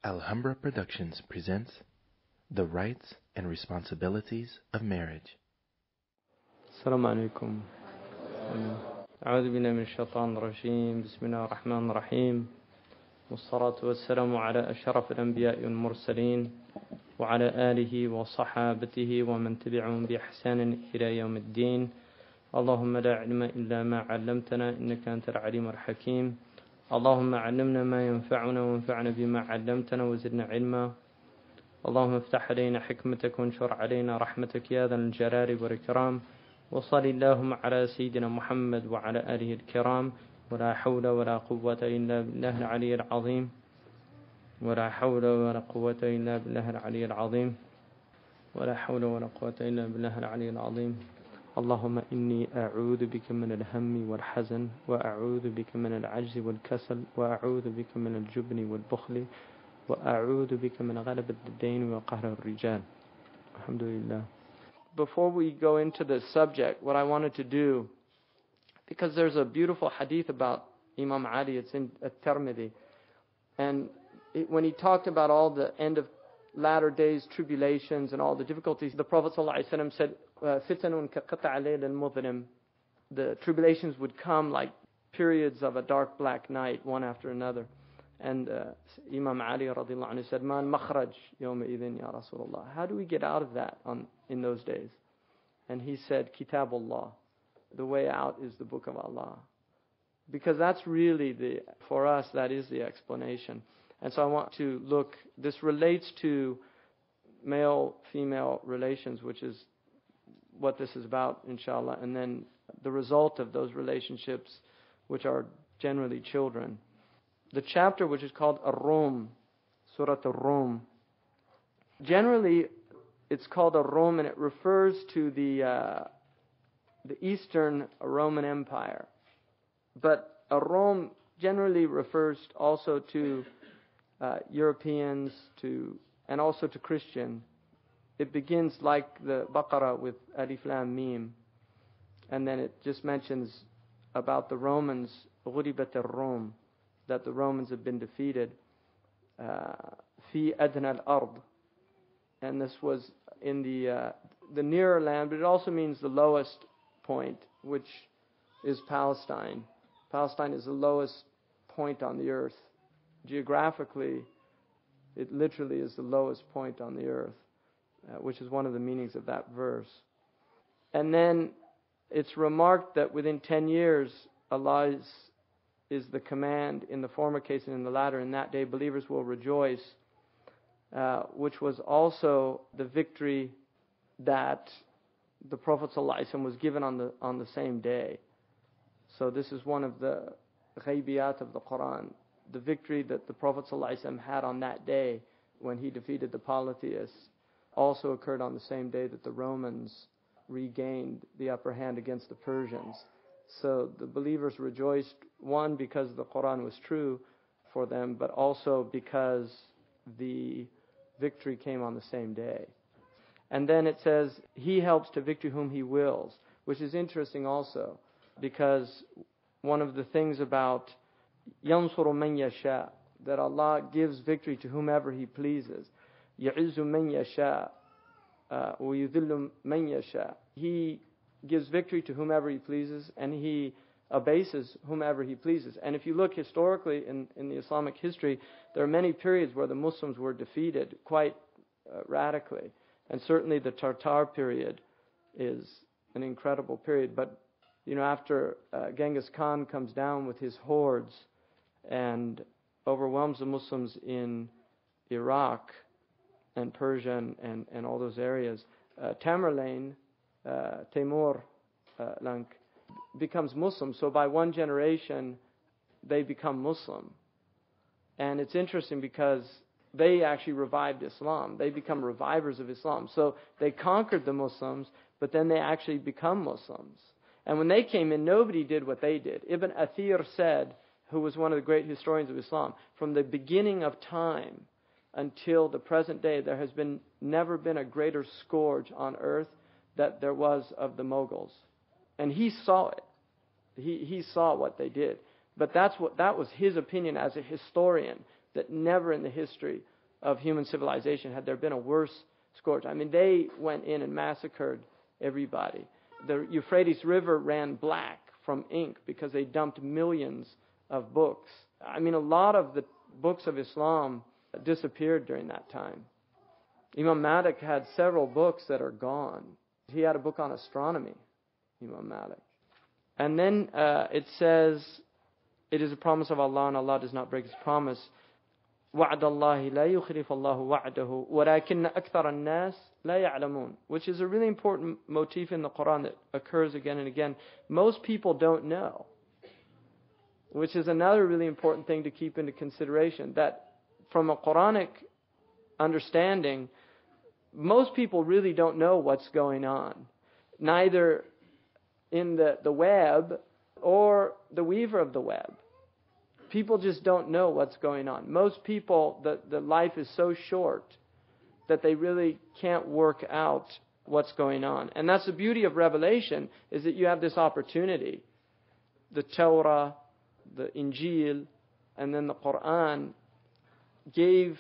Alhambra Productions presents The Rights and Responsibilities of Marriage. السلام عليكم. أعوذ بالله من الشيطان الرجيم. بسم الله الرحمن الرحيم، والصلاة والسلام على أشرف الأنبياء والمرسلين وعلى آله وصحابته ومن تبعهم بإحسان إلى يوم الدين. اللهم لا علم إلا ما علمتنا إنك أنت العليم الحكيم. اللهم علمنا ما ينفعنا وانفعنا بما علمتنا وزدنا علما. اللهم افتح علينا حكمتك وانشر علينا رحمتك يا ذا الجلال والإكرام. وصل اللهم على سيدنا محمد وعلى آله الكرام. ولا حول ولا قوة إلا بالله العلي العظيم. ولا حول ولا قوة إلا بالله العلي العظيم. ولا حول ولا قوة إلا بالله العلي العظيم. اللهم إني أعوذ بك من الهم والحزن، وأعوذ بك من العجز والكسل، وأعوذ بك من الجبن والبخل، وأعوذ بك من غلبة الدين وقهر الرجال. Alhamdulillah. Before we go into the subject, what I wanted to do, because there's a beautiful hadith about Imam Ali, it's in At-Tirmidhi, and when he talked about all the end of latter days tribulations and all the difficulties, the Prophet ﷺ said, "Fitanun kaqata' al-layl al-mudhlim." The tribulations would come like periods of a dark black night, one after another. And Imam Ali radiallahu anhu said, "Man makhraj yawma idhin ya Rasulullah." How do we get out of that in those days? And he said, "Kitabullah." The way out is the Book of Allah, because that's really for us, that is the explanation. And so I want to look. This relates to male-female relations, which is what this is about, inshallah, and then the result of those relationships, which are generally children. The chapter, which is called Ar-Rum, Surah Ar-Rum. Generally, it's called Ar-Rum, and it refers to the Eastern Roman Empire. But Ar-Rum generally refers also to Europeans, and also to Christian. It begins like the Baqarah with Alif Lam Mim, and then it just mentions about the Romans, غُلِبَتِ الرُّوم, that the Romans have been defeated. فِي أَدْنَى الْأَرْضِ, and this was in the nearer land, but it also means the lowest point, which is Palestine. Palestine is the lowest point on the earth. Geographically, it literally is the lowest point on the earth, which is one of the meanings of that verse. And then it's remarked that within 10 years, Allah is the command in the former case, and in the latter, in that day believers will rejoice, which was also the victory that the Prophet ﷺ was given on the same day. So this is one of the ghaibiyat of the Quran. The victory that the Prophet ﷺ had on that day when he defeated the polytheists also occurred on the same day that the Romans regained the upper hand against the Persians. So the believers rejoiced, one, because the Quran was true for them, but also because the victory came on the same day. And then it says, He helps to victory whom He wills, which is interesting also, because one of the things about يَنْصُرُ مَنْ يَشَاءُ, that Allah gives victory to whomever He pleases. يَعِزُّ مَنْ يَشَاءُ وَيُذِلُّ مَنْ يَشَاءُ. He gives victory to whomever He pleases, and He abases whomever He pleases. And if you look historically in the Islamic history, there are many periods where the Muslims were defeated quite radically. And certainly the Tartar period is an incredible period. But after Genghis Khan comes down with his hordes and overwhelms the Muslims in Iraq and Persia and all those areas, Tamerlane, Timur Lenk, becomes Muslim. So by one generation, they become Muslim. And it's interesting because they actually revived Islam. They become revivers of Islam. So they conquered the Muslims, but then they actually become Muslims. And when they came in, nobody did what they did. Ibn Athir said, who was one of the great historians of Islam, from the beginning of time until the present day, there has never been a greater scourge on earth that there was of the Mughals. And he saw it. He saw what they did. But that was his opinion as a historian. that never in the history of human civilization had there been a worse scourge. I mean, they went in and massacred everybody. The Euphrates River ran black from ink because they dumped millions of books. I mean, a lot of the books of Islam disappeared during that time. Imam Malik had several books that are gone. He had a book on astronomy, Imam Malik. And then it says, it is a promise of Allah and Allah does not break His promise. وَعْدَ اللَّهِ لَا يُخْلِفَ اللَّهُ وَعْدَهُ وَلَكِنَّ أَكْثَرَ النَّاسِ لَا يَعْلَمُونَ, which is a really important motif in the Quran that occurs again and again. Most people don't know, which is another really important thing to keep into consideration, that from a Quranic understanding, most people really don't know what's going on, neither in the web or the weaver of the web. People just don't know what's going on. Most people, the life is so short that they really can't work out what's going on. And that's the beauty of Revelation, is that you have this opportunity. The Torah, the Injil, and then the Quran gave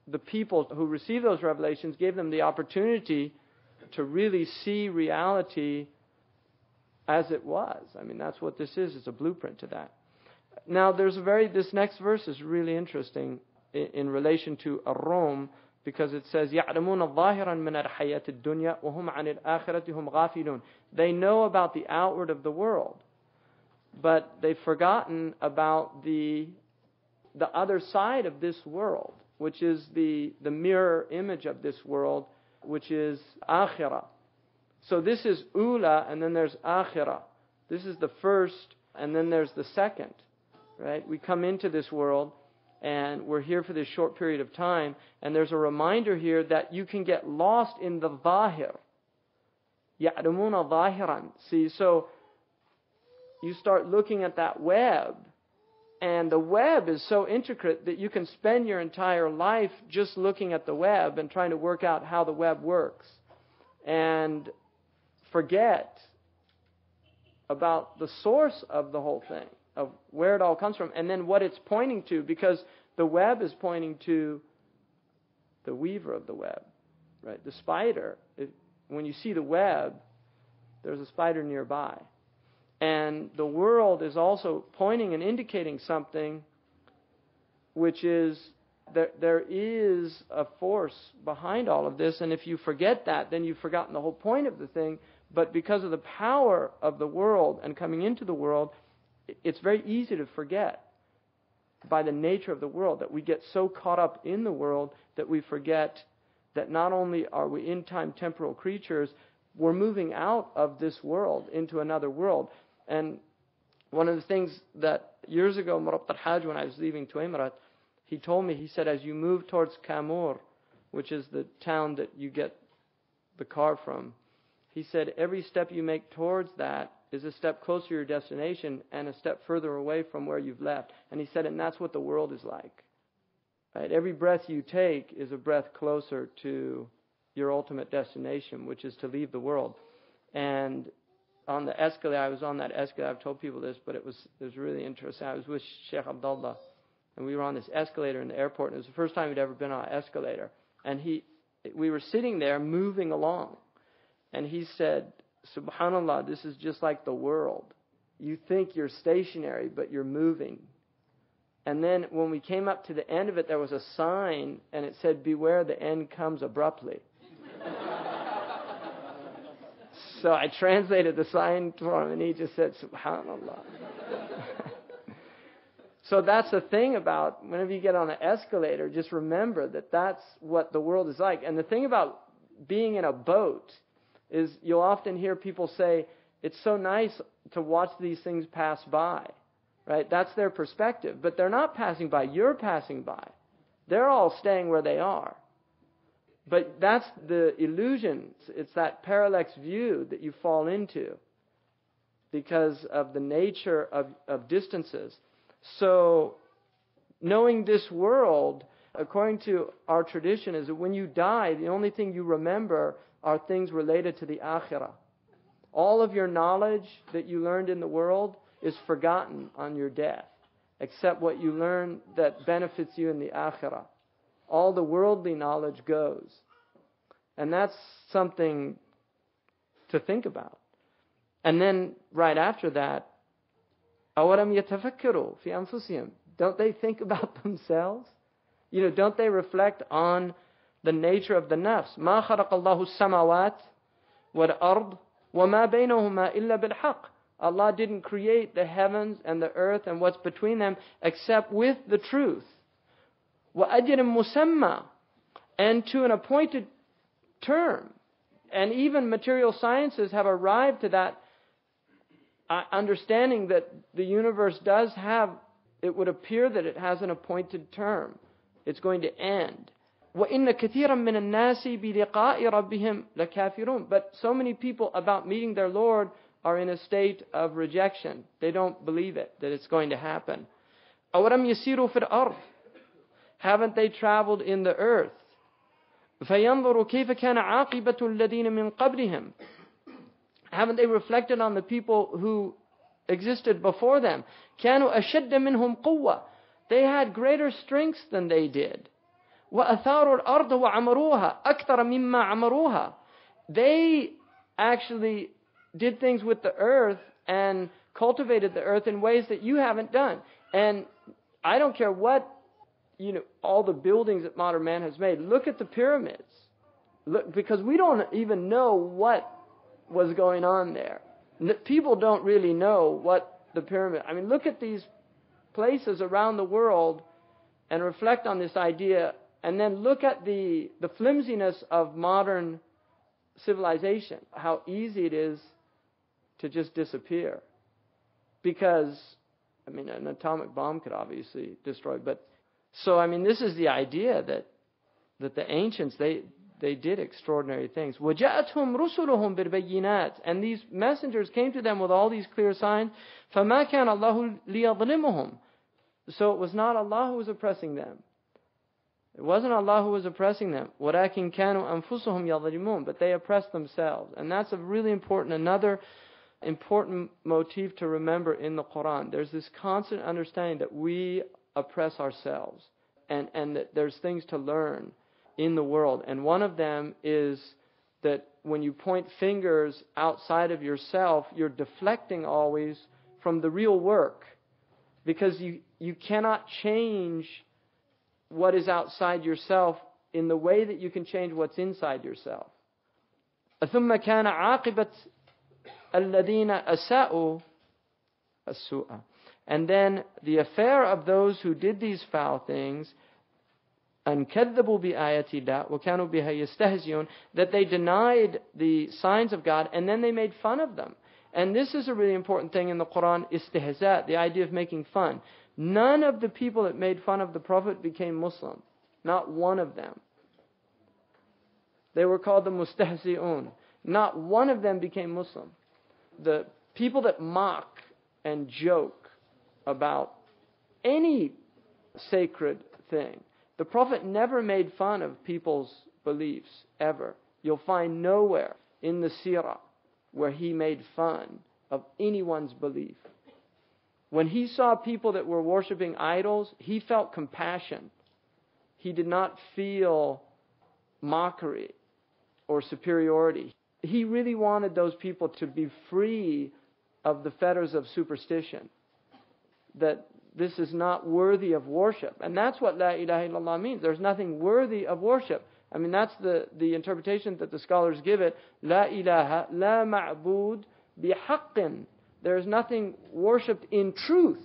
the people who received those revelations, gave them the opportunity to really see reality as it was. I mean, that's what this is. It's a blueprint to that. Now, this next verse is really interesting in relation to Ar-Rum, because it says, يَعْلَمُونَ ظَاهِرًا مِنَ الْحَيَاةِ الدُّنْيَا وَهُمْ عَنِ الْآخِرَةِ هُمْ غَافِلُونَ. They know about the outward of the world, but they've forgotten about the other side of this world, which is the mirror image of this world, which is Akhirah. So this is Ula, and then there's Akhirah. This is the first, and then there's the second. Right? We come into this world, and we're here for this short period of time, and there's a reminder here that you can get lost in the Zahir. يَعْلَمُونَ ظَاهِرًا. See, so you start looking at that web, and the web is so intricate that you can spend your entire life just looking at the web and trying to work out how the web works, and forget about the source of the whole thing, of where it all comes from, and then what it's pointing to, because the web is pointing to the weaver of the web, right? The spider. When you see the web, there's a spider nearby. And the world is also pointing and indicating something, which is that there is a force behind all of this, and if you forget that, then you've forgotten the whole point of the thing. But because of the power of the world and coming into the world, it's very easy to forget, by the nature of the world, that we get so caught up in the world that we forget that not only are we in-time temporal creatures, we're moving out of this world into another world. And one of the things that years ago, Murabt al-Hajj, when I was leaving Tuamrat, he told me, he said, as you move towards Kamur, which is the town that you get the car from, he said, every step you make towards that is a step closer to your destination and a step further away from where you've left. And he said, and that's what the world is like. Right? Every breath you take is a breath closer to your ultimate destination, which is to leave the world. And on the escalator, I was on that escalator. I've told people this, but it was really interesting. I was with Sheikh Abdullah, and we were on this escalator in the airport. And it was the first time we'd ever been on an escalator. And we were sitting there moving along. And he said, Subhanallah, this is just like the world. You think you're stationary, but you're moving. And then when we came up to the end of it, there was a sign, and it said, beware, the end comes abruptly. So I translated the sign for him, and he just said, Subhanallah. So that's the thing about whenever you get on an escalator, just remember that that's what the world is like. And the thing about being in a boat is you'll often hear people say, it's so nice to watch these things pass by, right? That's their perspective. But they're not passing by. You're passing by. They're all staying where they are. But that's the illusion. It's that parallax view that you fall into because of the nature of distances. So knowing this world, according to our tradition, is that when you die, the only thing you remember are things related to the Akhirah. All of your knowledge that you learned in the world is forgotten on your death. except what you learn that benefits you in the akhirah. All the worldly knowledge goes. And that's something to think about. And then right after that, أَوَلَمْ يَتَفَكَّرُوا فِي أَنفُسِهِمْ. Don't they think about themselves? Don't they reflect on the nature of the nafs? مَا خَلَقَ اللَّهُ السَّمَاوَاتِ وَالْأَرْضِ وَمَا بَيْنَهُمَا إِلَّا بِالْحَقِّ. Allah didn't create the heavens and the earth and what's between them except with the truth. وَأَجْرٍ مُسَمَّى. And to an appointed term. And even material sciences have arrived to that understanding that the universe does have, it would appear that it has an appointed term. It's going to end. وَإِنَّ كَثِيرًا مِّنَ النَّاسِ بِلِقَاءِ رَبِّهِمْ لَكَافِرُونَ. But so many people about meeting their Lord are in a state of rejection. They don't believe it, that it's going to happen. أَوَلَمْ يَسِيرُوا فِي الْأَرْضِ. Haven't they traveled in the earth? فَيَنْظُرُوا كَيْفَ كَانَ عَاقِبَةُ الَّذِينَ مِنْ قَبْلِهِمْ. Haven't they reflected on the people who existed before them? كَانُوا أَشَدَّ مِنْهُمْ قُوَّةً. They had greater strengths than they did. وَأَثَارُوا الْأَرْضَ وَعَمَرُوهَا أَكْثَرَ مِمَّا عَمَرُوهَا. They actually did things with the earth and cultivated the earth in ways that you haven't done. And I don't care what, all the buildings that modern man has made. Look at the pyramids. Look, because we don't even know what was going on there. People don't really know what the pyramid... look at these places around the world and reflect on this idea, and then look at the flimsiness of modern civilization. How easy it is to just disappear. Because, an atomic bomb could obviously destroy, but... So, this is the idea that the ancients, they did extraordinary things. وَجَاءَتْهُمْ رُسُلُهُمْ بِالْبَيِّنَاتِ. And these messengers came to them with all these clear signs. فَمَا كَانَ اللَّهُ لِيَظْلِمُهُمْ. So it was not Allah who was oppressing them. It wasn't Allah who was oppressing them. وَلَكِنْ كَانُوا أَنفُسُهُمْ يَظْلِمُونَ. But they oppressed themselves. And that's another important motif to remember in the Quran. There's this constant understanding that we oppress ourselves, and that there's things to learn in the world. And one of them is that when you point fingers outside of yourself, you're deflecting always from the real work, because you cannot change what is outside yourself in the way that you can change what's inside yourself. ثُمَّ كَانَ عَاقِبَةَ الَّذِينَ أَسَاءُوا السُّوءَ. And then the affair of those who did these foul things, أَنْ كَذَّبُوا بِآيَاتِ اللَّهِ وَكَانُوا بِهَا يَسْتَهْزِئُونَ, that they denied the signs of God and then they made fun of them. And this is a really important thing in the Quran, istihza, the idea of making fun. None of the people that made fun of the Prophet became Muslim. Not one of them. They were called the mustahzi'un. Not one of them became Muslim. The people that mock and joke about any sacred thing. The Prophet never made fun of people's beliefs, ever. You'll find nowhere in the seerah where he made fun of anyone's belief. When he saw people that were worshiping idols, he felt compassion. He did not feel mockery or superiority. He really wanted those people to be free of the fetters of superstition. That this is not worthy of worship. And that's what La ilaha illallah means. There's nothing worthy of worship. That's the interpretation that the scholars give it. La ilaha, la ma'bud bihaqqin. There is nothing worshipped in truth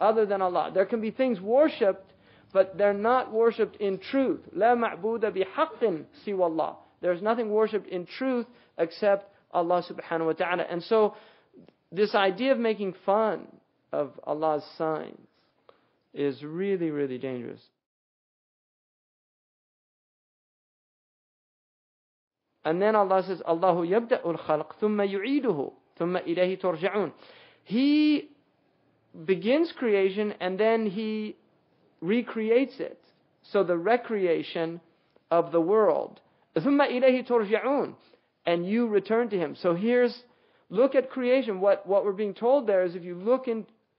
other than Allah. There can be things worshipped, but they're not worshipped in truth. La ma'buda bihaqqin siwa Allah. There's nothing worshipped in truth except Allah subhanahu wa ta'ala. And so this idea of making fun of Allah's signs is really, really dangerous. And then Allah says, Allahu yabda'ul khalq thumma yu'iduhu thumma ilayhi turja'un. He begins creation and then He recreates it. So the recreation of the world. Thumma ilayhi turja'un. And you return to Him. So look at creation. What we're being told there is if you look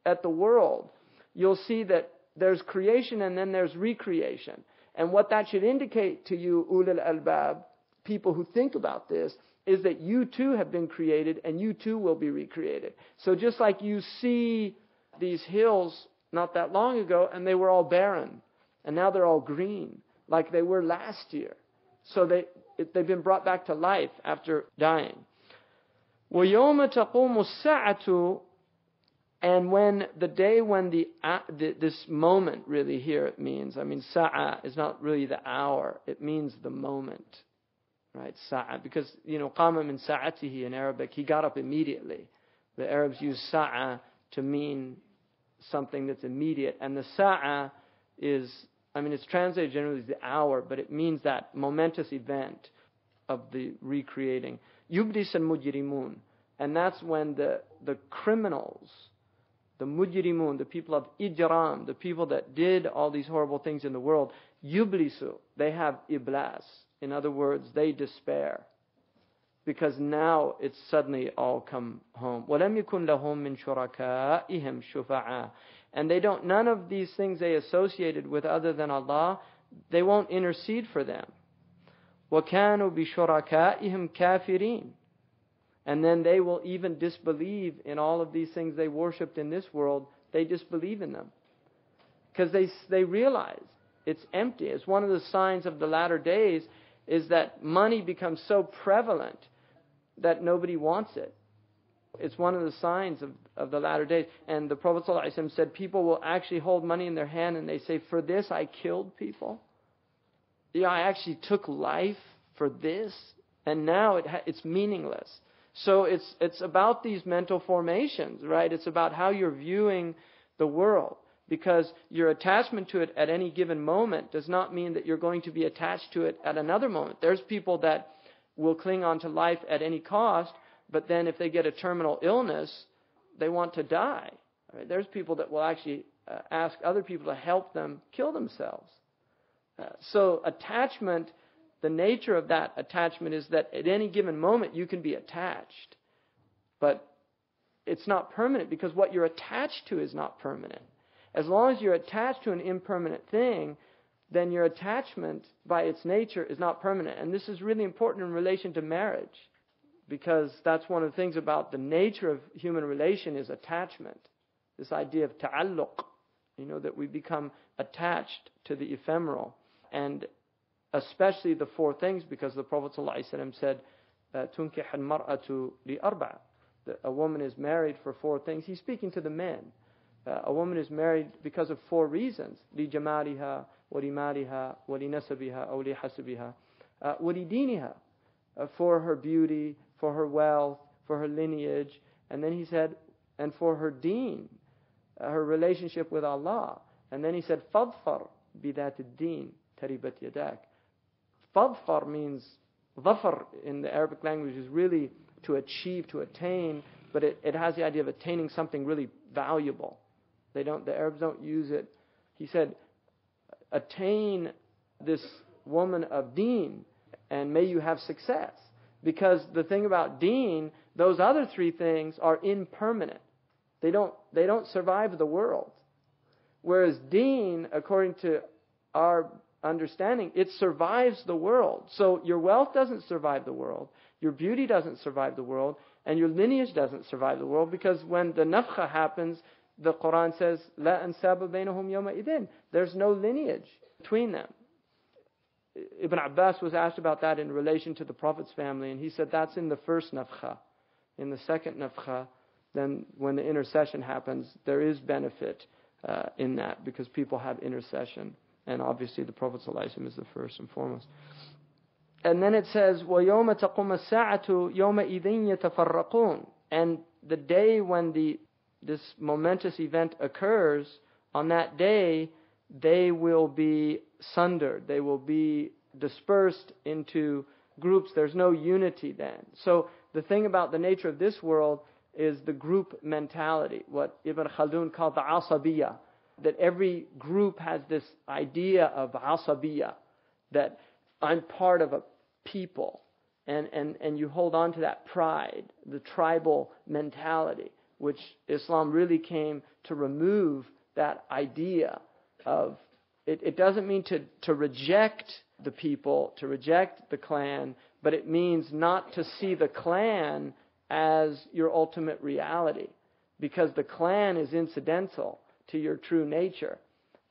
at the world, you'll see that there's creation and then there's recreation. And what that should indicate to you, ulul albab, people who think about this, is that you too have been created and you too will be recreated. So just like you see these hills not that long ago and they were all barren, and now they're all green, like they were last year. So they've been brought back to life after dying. وَيَوْمَ تَقُومُ السَّاعَةُ, and when the day when this moment really here it means, sa'a is not really the hour, it means the moment. Right, sa'a, because, qama min sa'atihi in Arabic, he got up immediately. The Arabs use sa'a to mean something that's immediate. And the sa'a is, it's translated generally as the hour, but it means that momentous event of the recreating. Yublis al-mujrimun. And that's when the criminals, the mujrimun, the people of ijram, the people that did all these horrible things in the world, yublisu, they have iblas. In other words, they despair. Because now it's suddenly all come home. وَلَمْ يَكُنْ لَهُمْ مِنْ شُرَكَائِهِمْ شُفَعَاء. And they don't, none of these things they associated with other than Allah, they won't intercede for them. وَكَانُوا بِشُرَكَائِهِمْ كَافِرِينَ. And then they will even disbelieve in all of these things they worshipped in this world. They disbelieve in them. Because they realize it's empty. It's one of the signs of the latter days is that money becomes so prevalent that nobody wants it. It's one of the signs of the latter days. And the Prophet ﷺ said people will actually hold money in their hand and they say, for this I killed people. I actually took life for this. And now it's meaningless. So it's about these mental formations, right? It's about how you're viewing the world. Because your attachment to it at any given moment does not mean that you're going to be attached to it at another moment. There's people that will cling on to life at any cost, but then if they get a terminal illness, they want to die. Right? There's people that will actually ask other people to help them kill themselves. So attachment, the nature of that attachment is that at any given moment you can be attached. But it's not permanent because what you're attached to is not permanent. As long as you're attached to an impermanent thing, then your attachment by its nature is not permanent. And this is really important in relation to marriage, because that's one of the things about the nature of human relation is attachment. This idea of ta'alluq, that we become attached to the ephemeral. And especially the four things, because the Prophet ﷺ said, تُنْكِحَ الْمَرْأَةُ لِأَرْبَعٍ. A woman is married for four things. He's speaking to the men. A woman is married because of four reasons. لِجَمَالِهَا وَلِمَالِهَا وَلِنَسَبِهَا أَوْ لِحَسَبِهَا وَلِدِينِهَا. For her beauty, for her wealth, for her lineage. And then he said, and for her deen, her relationship with Allah. And then he said, فَضْفَرْ بِذَاتِ الدِّينِ تَرِبَتْ يَدَاكَ. Fadfar means, dhafar in the Arabic language is really to achieve, to attain, but it has the idea of attaining something really valuable. The Arabs don't use it. He said, attain this woman of deen and may you have success. Because the thing about deen, those other three things are impermanent. They don't survive the world. Whereas deen, according to our understanding, it survives the world. So your wealth doesn't survive the world, your beauty doesn't survive the world, and your lineage doesn't survive the world, because when the nafkha happens, the Quran says, لا أنساب بينهم يومئذ. There's no lineage between them. Ibn Abbas was asked about that in relation to the Prophet's family, and he said that's in the first nafkha. In the second nafkha, then when the intercession happens, there is benefit in that, because people have intercession. And obviously the Prophet ﷺ is the first and foremost. And then it says, وَيَوْمَ تَقُمَ السَّاعَةُ يَوْمَئِذٍ يَتَفَرَّقُونَ. And the day when this momentous event occurs, on that day, they will be sundered. They will be dispersed into groups. There's no unity then. So the thing about the nature of this world is the group mentality, what Ibn Khaldun called the asabiyah. That every group has this idea of asabiyah, that I'm part of a people, and you hold on to that pride, the tribal mentality, which Islam really came to remove that idea of, it doesn't mean to reject the people, to reject the clan, but it means not to see the clan as your ultimate reality, because the clan is incidental to your true nature.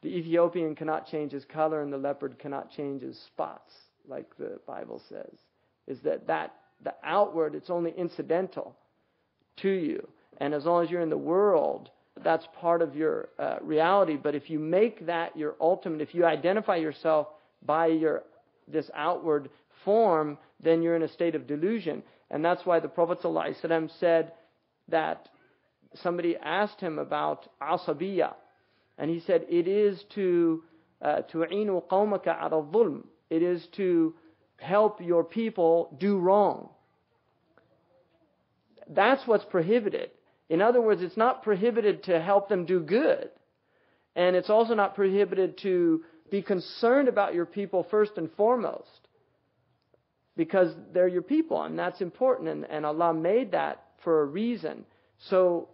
The Ethiopian cannot change his color and the leopard cannot change his spots, like the Bible says. Is that the outward, it's only incidental to you. And as long as you're in the world, that's part of your reality. But if you make that your ultimate, if you identify yourself by this outward form, then you're in a state of delusion. And that's why the Prophet ﷺ said that somebody asked him about asabiyya. And he said, it is to tu'inu qawmaka ala dhulm. It is to help your people do wrong. That's what's prohibited. In other words, it's not prohibited to help them do good. And it's also not prohibited to be concerned about your people first and foremost, because they're your people, and that's important. And Allah made that for a reason. So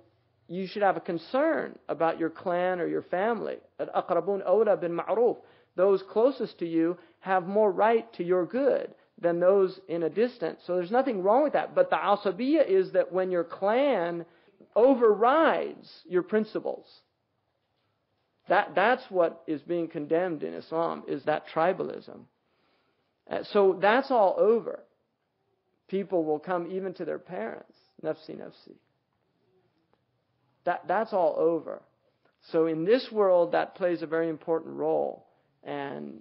you should have a concern about your clan or your family. Al-aqrabun awla bin ma'ruf. Those closest to you have more right to your good than those in a distance. So there's nothing wrong with that. But the asabiyya is that when your clan overrides your principles. That's what is being condemned in Islam, is that tribalism. So that's all over. People will come even to their parents. Nafsi, nafsi. That's all over. So in this world, that plays a very important role. And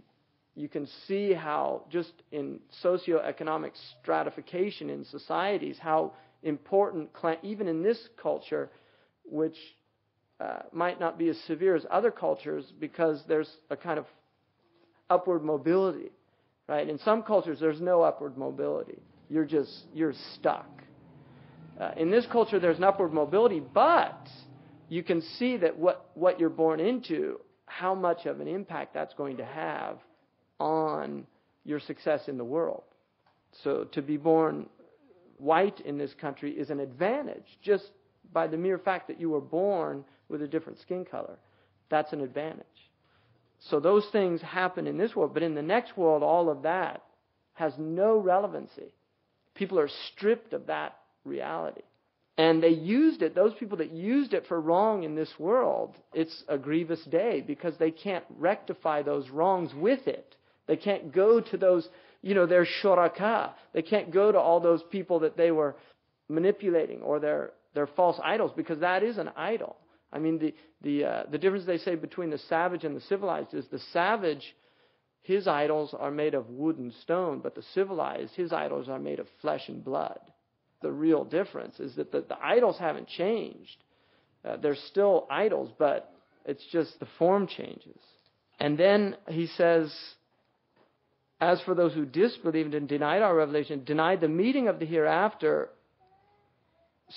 you can see how just in socioeconomic stratification in societies, how important, even in this culture, which might not be as severe as other cultures, because there's a kind of upward mobility, right? In some cultures, there's no upward mobility. You're stuck. In this culture, there's an upward mobility, but you can see that what you're born into, how much of an impact that's going to have on your success in the world. So to be born white in this country is an advantage, just by the mere fact that you were born with a different skin color. That's an advantage. So those things happen in this world, but in the next world, all of that has no relevancy. People are stripped of that reality. And they used it, those people that used it for wrong in this world, it's a grievous day, because they can't rectify those wrongs with it. They can't go to those, their shuraka. They can't go to all those people that they were manipulating, or their false idols, because that is an idol. I mean, the difference they say between the savage and the civilized is the savage, his idols are made of wood and stone, but the civilized, his idols are made of flesh and blood. The real difference is that the idols haven't changed. They're still idols, but it's just the form changes. And then he says, as for those who disbelieved and denied our revelation, denied the meeting of the hereafter,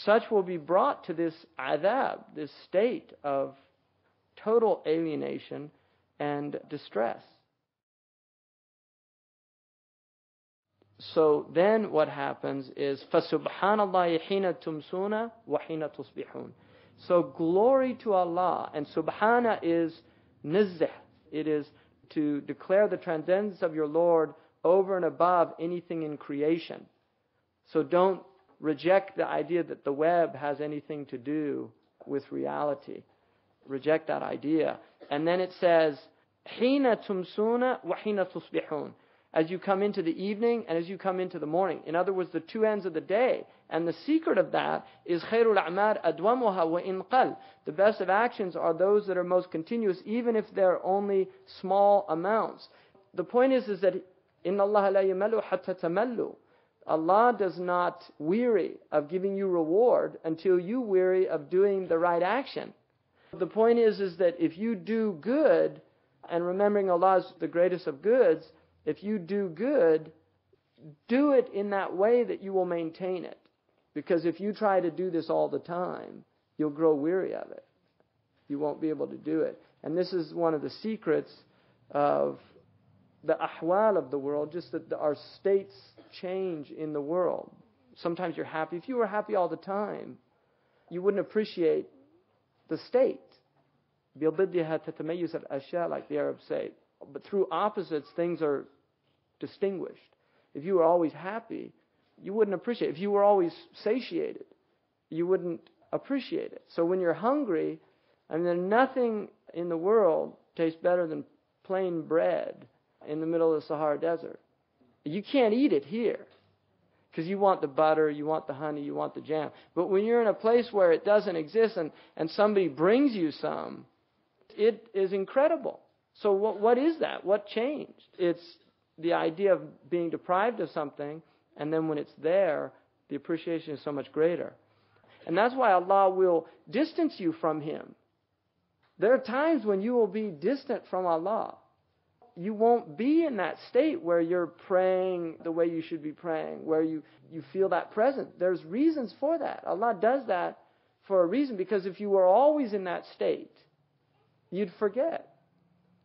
such will be brought to this adhab, this state of total alienation and distress. So then what happens is, فَسُبْحَانَ اللَّهِ حِينَ تُمْسُونَ وَحِينَ تُصْبِحُونَ. So glory to Allah. And subhana is nizzah. It is to declare the transcendence of your Lord over and above anything in creation. So don't reject the idea that the web has anything to do with reality. Reject that idea. And then it says, حِينَ تُمْسُونَ وَحِينَ تُصْبِحُونَ. As you come into the evening and as you come into the morning. In other words, the two ends of the day. And the secret of that is خَيْرُ الْأَعْمَالِ أَدْوَمُهَا وَإِنْ قَلْ. The best of actions are those that are most continuous, even if they're only small amounts. The point is that إِنَّ اللَّهَ لَا يَمَلُّ حَتَّى تَمَلُّ. Allah does not weary of giving you reward until you weary of doing the right action. The point is that if you do good, and remembering Allah is the greatest of goods, if you do good, do it in that way that you will maintain it. Because if you try to do this all the time, you'll grow weary of it. You won't be able to do it. And this is one of the secrets of the ahwal of the world, just that our states change in the world. Sometimes you're happy. If you were happy all the time, you wouldn't appreciate the state. بِضِدِّهَا تَتَمَيُّزُ الْأَشْيَاء, like the Arabs say. But through opposites, things are distinguished. If you were always happy, you wouldn't appreciate it. If you were always satiated, you wouldn't appreciate it. So when you're hungry, I mean, there's nothing in the world tastes better than plain bread in the middle of the Sahara Desert. You can't eat it here because you want the butter, you want the honey, you want the jam. But when you're in a place where it doesn't exist and somebody brings you some, it is incredible. So what is that? What changed? It's the idea of being deprived of something, and then when it's there, the appreciation is so much greater. And that's why Allah will distance you from Him. There are times when you will be distant from Allah. You won't be in that state where you're praying the way you should be praying, where you feel that presence. There's reasons for that. Allah does that for a reason, because if you were always in that state, you'd forget.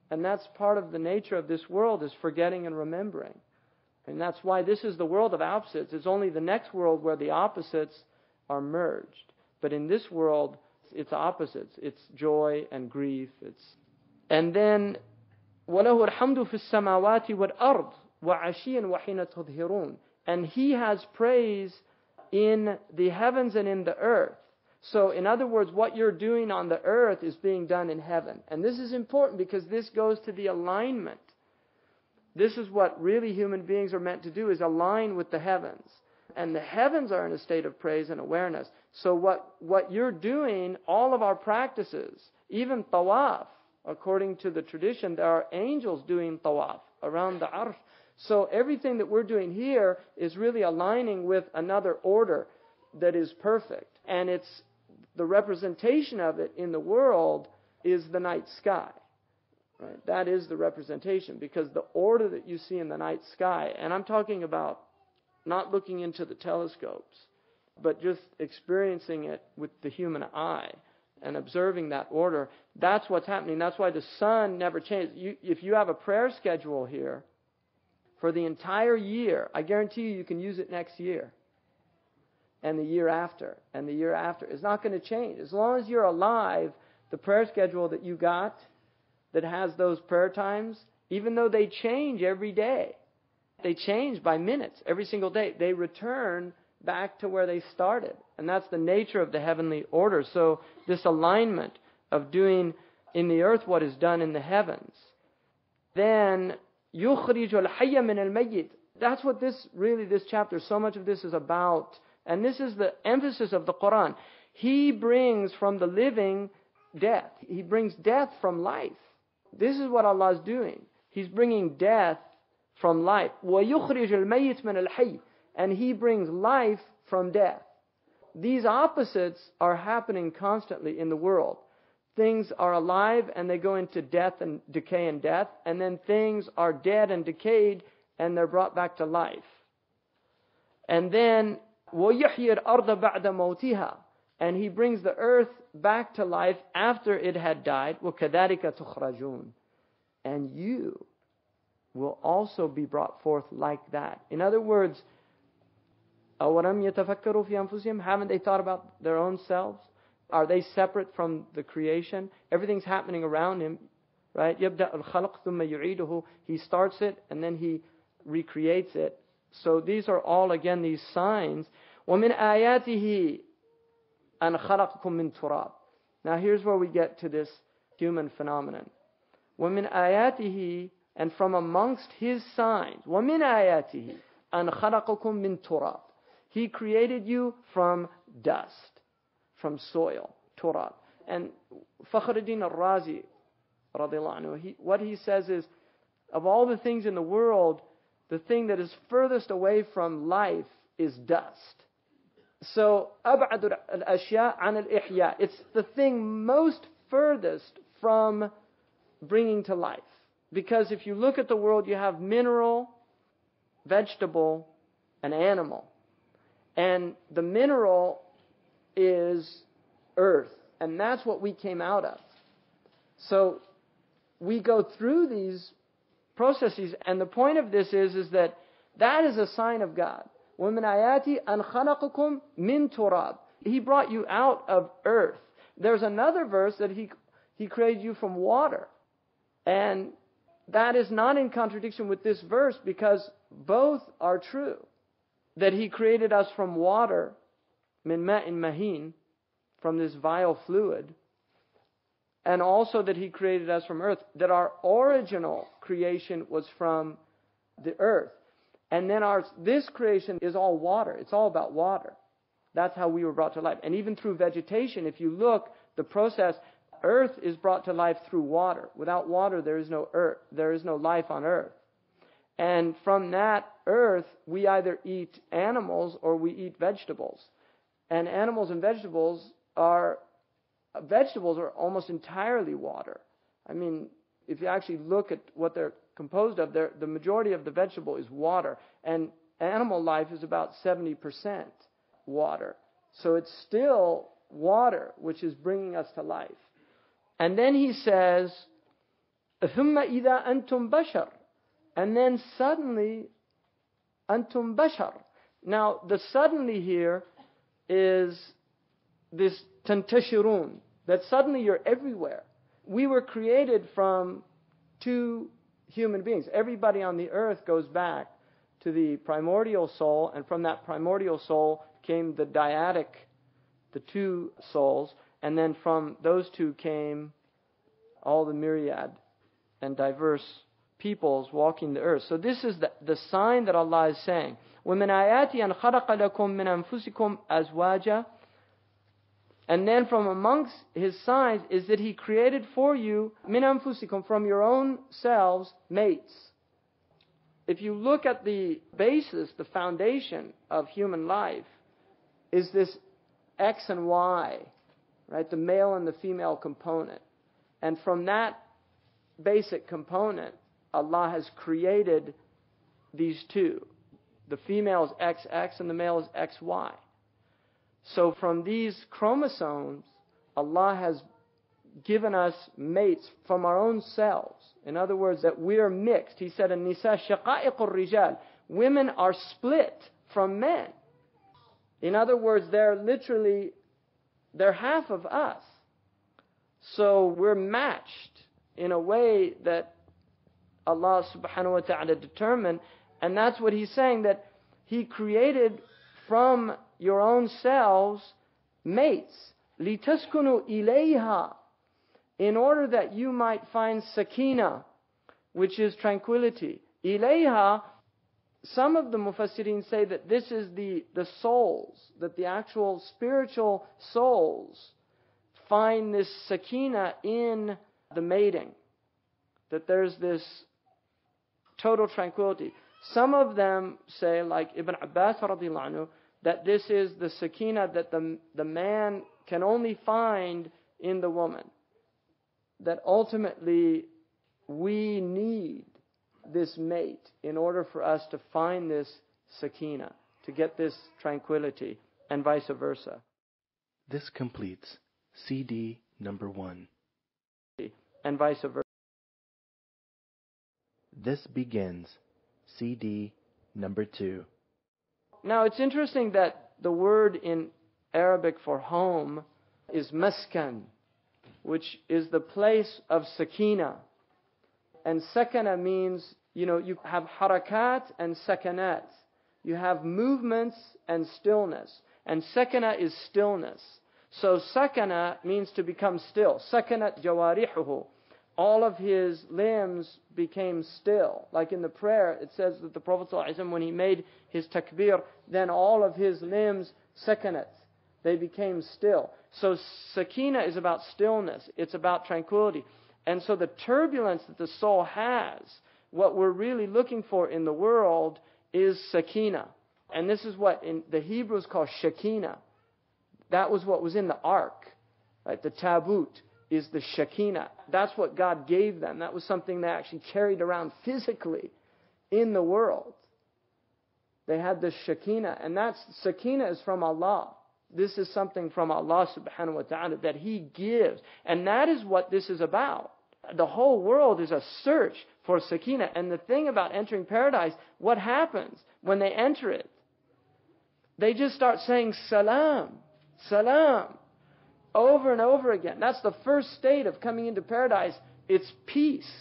And that's part of the nature of this world, is forgetting and remembering. And that's why this is the world of opposites. It's only the next world where the opposites are merged. But in this world, it's opposites. It's joy and grief. And then, وَلَهُ الْحَمْدُ فِي السَّمَاوَاتِ وَالْأَرْضِ وَعَشِيًّا وَحِينَ تُظْهِرُونَ. And He has praise in the heavens and in the earth. So, in other words, what you're doing on the earth is being done in heaven. And this is important because this goes to the alignment. This is what really human beings are meant to do, is align with the heavens. And the heavens are in a state of praise and awareness. So what you're doing, all of our practices, even tawaf, according to the tradition, there are angels doing tawaf around the arsh. So everything that we're doing here is really aligning with another order that is perfect. And it's the representation of it in the world is the night sky. Right? That is the representation, because the order that you see in the night sky, and I'm talking about not looking into the telescopes, but just experiencing it with the human eye and observing that order, that's what's happening. That's why the sun never changes. If you have a prayer schedule here for the entire year, I guarantee you can use it next year and the year after and the year after. It's not going to change. As long as you're alive, the prayer schedule that you got that has those prayer times, even though they change every day, they change by minutes every single day, they return back to where they started. And that's the nature of the heavenly order. So this alignment of doing in the earth what is done in the heavens. Then يُخْرِجُ الْحَيَّ مِنَ الْمَيِّتِ. That's what this chapter, so much of this is about. And this is the emphasis of the Quran. He brings from the living death. He brings death from life. This is what Allah is doing. He's bringing death from life. وَيُخْرِجُ الْمَيِّتِ مِنَ الْحَيِّ. And He brings life from death. These opposites are happening constantly in the world. Things are alive and they go into death and decay and death. And then things are dead and decayed and they're brought back to life. And then وَيُحْيِي الْأَرْضَ بَعْدَ مَوْتِهَا. And He brings the earth back to life after it had died. وَكَذَلِكَ تُخْرَجُونَ. And you will also be brought forth like that. In other words, أَوَلَمْ يَتَفَكَّرُوا فِي أَنفُسِهِمْ. Haven't they thought about their own selves? Are they separate from the creation? Everything's happening around Him, right? يَبْدَأُ الْخَلْقُ ثُمَّ يُعِيدُهُ. He starts it and then He recreates it. So these are all, again, these signs. وَمِنْ آيَاتِهِ أَنْ خَلَقَكُم مِّن تُرَابٍ. Now here's where we get to this human phenomenon. وَمِنْ آيَاتِهِ. And from amongst His signs, وَمِنْ آيَاتِهِ أَنْ خَلَقَكُم مِّن تُرَابٍ. He created you from dust, from soil, turab. And Fakhruddin al-Razi, radiallahu anhu, what he says is, of all the things in the world, the thing that is furthest away from life is dust. So, أبعد الأشياء عن الإحياء. It's the thing most furthest from bringing to life. Because if you look at the world, you have mineral, vegetable, and animal. And the mineral is earth. And that's what we came out of. So we go through these processes. And the point of this is that is a sign of God. وَمِنْ آيَاتِ أَنْ خَلَقَكُم مِّن تُرَابٍ. He brought you out of earth. There's another verse that He He created you from water. And that is not in contradiction with this verse, because both are true. That He created us from water, min ma'in mahin, from this vile fluid, and also that He created us from earth, that our original creation was from the earth. And then this creation is all water. It's all about water. That's how we were brought to life. And even through vegetation, if you look, the process, earth is brought to life through water. Without water, there is no earth. There is no life on earth. And from that earth, we either eat animals or we eat vegetables. And animals and vegetables are almost entirely water. I mean, if you actually look at what they're composed of, the majority of the vegetable is water. And animal life is about 70% water. So it's still water which is bringing us to life. And then He says, ثُمَّ إِذَا أَنْتُمْ بَشَرٌ. And then suddenly, أَنْتُمْ بَشَرٌ. Now, the suddenly here is this تَنْتَشِرُونَ, that suddenly you're everywhere. We were created from two human beings. Everybody on the earth goes back to the primordial soul, and from that primordial soul came the dyadic, the two souls, and then from those two came all the myriad and diverse peoples walking the earth. So this is the sign that Allah is saying. وَمِنْ آيَاتِ أَنْ خَلَقَ لَكُم مِّنْ أَنفُسِكُمْ أَزْوَاجًا. And then from amongst His signs is that He created for you, مِنْ أَنفُسِكُمْ, from your own selves, mates. If you look at the basis, the foundation of human life, is this X and Y, right? The male and the female component. And from that basic component, Allah has created these two. The female is XX and the male is XY. So from these chromosomes, Allah has given us mates from our own selves. In other words, that we are mixed. He said, النساء شقائق الرجال. Women are split from men. In other words, they're half of us. So we're matched in a way that Allah subhanahu wa ta'ala determined. And that's what He's saying, that He created from your own selves mates. لِتَسْكُنُوا إِلَيْهَا. In order that you might find sakina, which is tranquility. إِلَيْهَا. Some of the mufassirin say that this is the souls, that the actual spiritual souls find this sakina in the mating. That there's this total tranquility. Some of them say, like Ibn Abbas radiallahu anhu, that this is the sakina that the man can only find in the woman. That ultimately we need this mate in order for us to find this sakina, to get this tranquility, and vice versa. This completes CD number 1. And vice versa. This begins CD number 2. Now it's interesting that the word in Arabic for home is maskan, which is the place of sakina. And sakana means, you have harakat and sakanat. You have movements and stillness. And sakana is stillness. So sakana means to become still. Sakanat jawarihuhu. All of his limbs became still. Like in the prayer, it says that the Prophet ﷺ, when he made his takbir, then all of his limbs sakanat. They became still. So sakina is about stillness. It's about tranquility. And so the turbulence that the soul has, what we're really looking for in the world is sakina. And this is what in the Hebrews call Shekinah. That was what was in the ark. Right? The tabut is the Shekinah. That's what God gave them. That was something they actually carried around physically in the world. They had the Shekinah. And Shekinah is from Allah. This is something from Allah subhanahu wa ta'ala that He gives. And that is what this is about. The whole world is a search for sakina. And the thing about entering paradise, what happens when they enter it? They just start saying salam, salam. over and over again. That's the first state of coming into paradise. It's peace.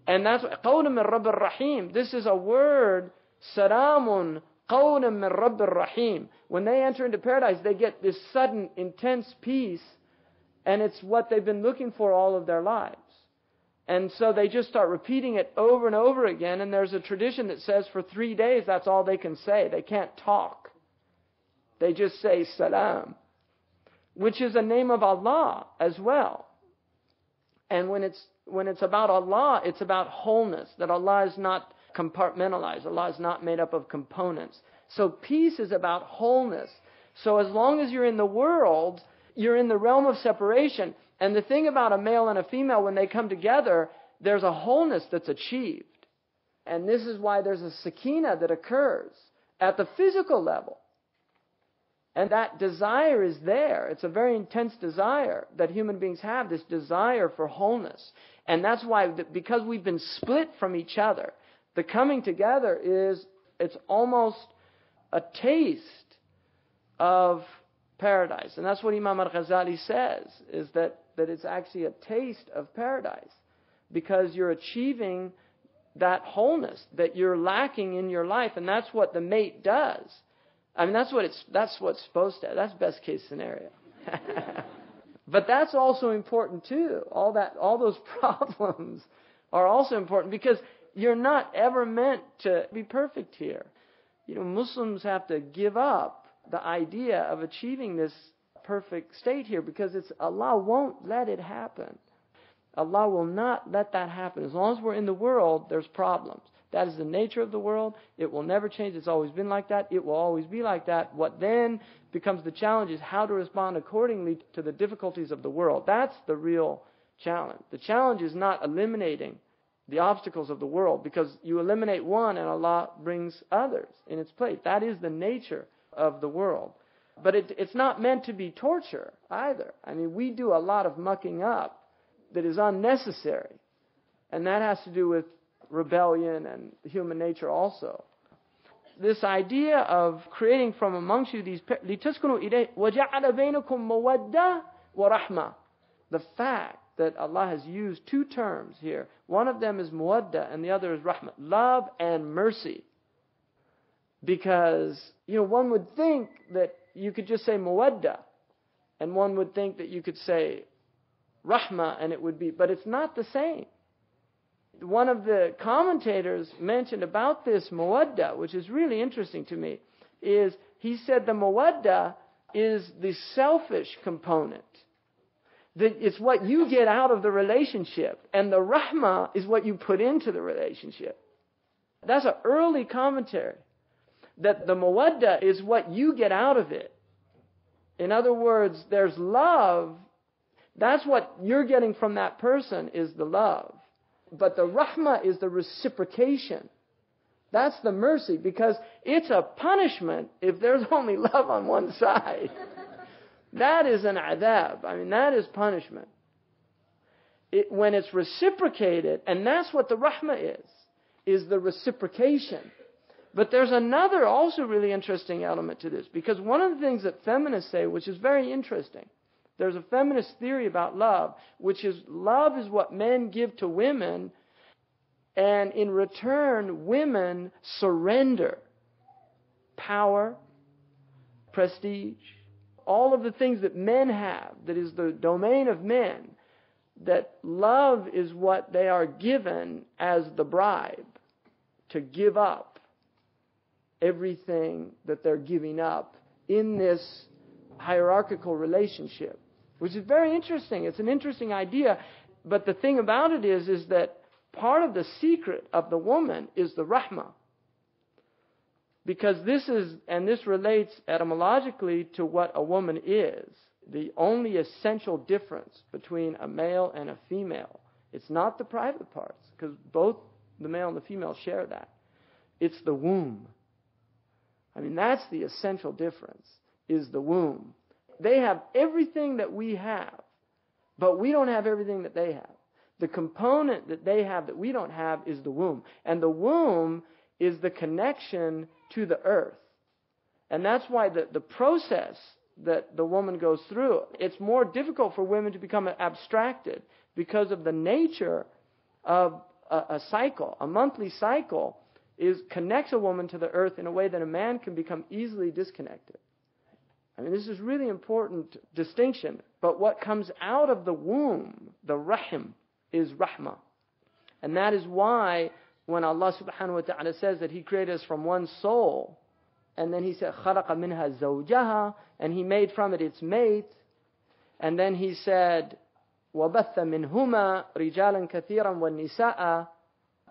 And that's قَوْلٌ مِّن رَبِّ الرَّحِيمِ. This is a word, سَلَامٌ قَوْلٌ مِّن رَبِّ الرَّحِيمِ. When they enter into paradise, they get this sudden, intense peace, and it's what they've been looking for all of their lives. And so they just start repeating it over and over again, and there's a tradition that says for 3 days, that's all they can say. They can't talk. They just say salam, which is a name of Allah as well. And when it's about Allah, it's about wholeness, that Allah is not compartmentalized. Allah is not made up of components. So peace is about wholeness. So as long as you're in the world, you're in the realm of separation. And the thing about a male and a female, when they come together, there's a wholeness that's achieved. And this is why there's a sakina that occurs at the physical level. And that desire is there. It's a very intense desire that human beings have, this desire for wholeness. And that's why, because we've been split from each other, the coming together it's almost a taste of paradise. And that's what Imam al-Ghazali says, is that it's actually a taste of paradise. Because you're achieving that wholeness that you're lacking in your life. And that's what the mate does. I mean, that's what's supposed to. That's best case scenario. But that's also important too. All those problems are also important because you're not ever meant to be perfect here. Muslims have to give up the idea of achieving this perfect state here because Allah won't let it happen. Allah will not let that happen. As long as we're in the world, there's problems. That is the nature of the world. It will never change. It's always been like that. It will always be like that. What then becomes the challenge is how to respond accordingly to the difficulties of the world. That's the real challenge. The challenge is not eliminating the obstacles of the world, because you eliminate one and Allah brings others in its place. That is the nature of the world. But it's not meant to be torture either. I mean, we do a lot of mucking up that is unnecessary. And that has to do with rebellion and human nature also. This idea of creating from amongst you these لِتَسْكُنُوا إِلَيْهِ وَجَعَلَ بَيْنَكُمْ مَوَدَّةً وَرَحْمَةً. The fact that Allah has used two terms here. One of them is muwadda and the other is rahmah. Love and mercy. Because, one would think that you could just say muwadda, and one would think that you could say rahmah and it would be, but it's not the same. One of the commentators mentioned about this mawadda, which is really interesting to me, is he said the mawadda is the selfish component. That it's what you get out of the relationship, and the rahmah is what you put into the relationship. That's an early commentary. That the mawadda is what you get out of it. In other words, there's love. That's what you're getting from that person is the love. But the rahmah is the reciprocation. That's the mercy, because it's a punishment if there's only love on one side. That is an adab. I mean, that is punishment. When it's reciprocated, and that's what the rahmah is the reciprocation. But there's another also really interesting element to this, because one of the things that feminists say, which is very interesting, there's a feminist theory about love, which is love is what men give to women, and in return, women surrender power, prestige, all of the things that men have, that is the domain of men, that love is what they are given as the bribe to give up everything that they're giving up in this hierarchical relationship. Which is very interesting. It's an interesting idea. But the thing about it is that part of the secret of the woman is the rahmah. Because this relates etymologically to what a woman is. The only essential difference between a male and a female. It's not the private parts, because both the male and the female share that. It's the womb. I mean, that's the essential difference, is the womb. They have everything that we have, but we don't have everything that they have. The component that they have that we don't have is the womb. And the womb is the connection to the earth. And that's why the process that the woman goes through. It's more difficult for women to become abstracted because of the nature of a cycle. A monthly cycle connects a woman to the earth in a way that a man can become easily disconnected. I mean, this is really important distinction. But what comes out of the womb, the rahim, is rahmah. And that is why when Allah subhanahu wa ta'ala says that He created us from one soul, and then He said, خَلَقَ مِنْهَا زَوْجَهَا, and He made from it its mate, and then He said, وَبَثَّ مِنْهُمَا رِجَالًا كَثِيرًا وَالنِّسَاءَ,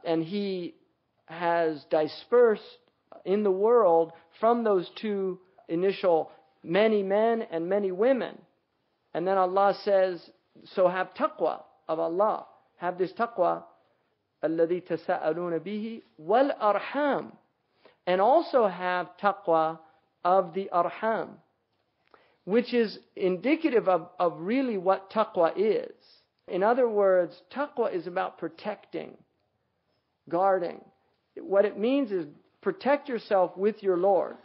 and He has dispersed in the world from those two initial many men and many women. And then Allah says, so have taqwa of Allah. Have this taqwa, الَّذِي تَسَاءَلُونَ بِهِ وَالْأَرْحَامِ. And also have taqwa of the arham, which is indicative of really what taqwa is. In other words, taqwa is about protecting, guarding. What it means is protect yourself with your Lord.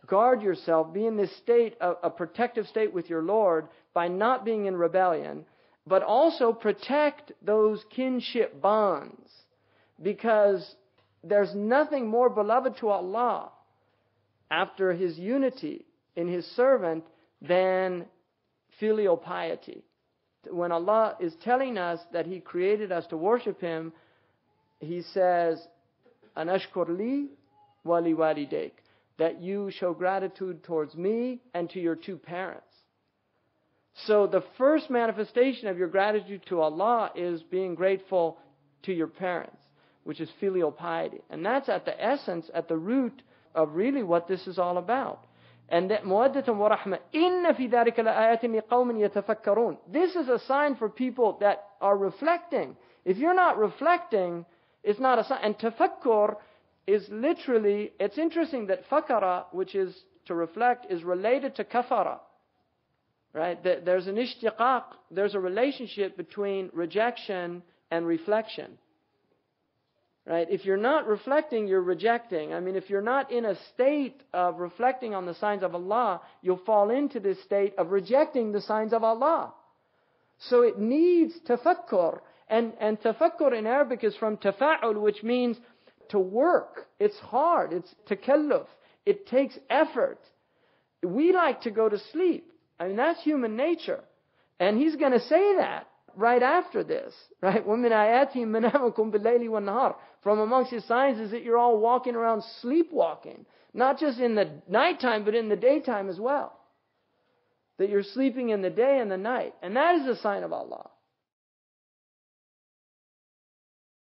Guard yourself, be in this state, a protective state with your Lord by not being in rebellion, but also protect those kinship bonds, because there's nothing more beloved to Allah after His unity in His servant than filial piety. When Allah is telling us that He created us to worship Him, He says, Anashkur li wa li walidayk, that you show gratitude towards me and to your two parents. So the first manifestation of your gratitude to Allah is being grateful to your parents, which is filial piety. And that's at the essence, at the root of really what this is all about. And that muwaddatan wa rahma, inna fi dhalika laayatin liqaumin yatafakkarun. This is a sign for people that are reflecting. If you're not reflecting, it's not a sign. And tafakkur is literally, it's interesting that fakara, which is to reflect, is related to kafara. Right? There's an ishtiqaq, there's a relationship between rejection and reflection. Right? If you're not reflecting, you're rejecting. I mean, if you're not in a state of reflecting on the signs of Allah, you'll fall into this state of rejecting the signs of Allah. So it needs tafakkur. And tafakkur in Arabic is from tafa'ul, which means to work. It's hard. It's takalluf. It takes effort. We like to go to sleep. I mean, that's human nature. And He's going to say that right after this. Right? وَمِنْ آيَاتِهِ مَنَامُكُمْ بِاللَّيْلِ وَالنَّهَارِ. From amongst His signs is that you're all walking around sleepwalking. Not just in the nighttime, but in the daytime as well. That you're sleeping in the day and the night. And that is a sign of Allah.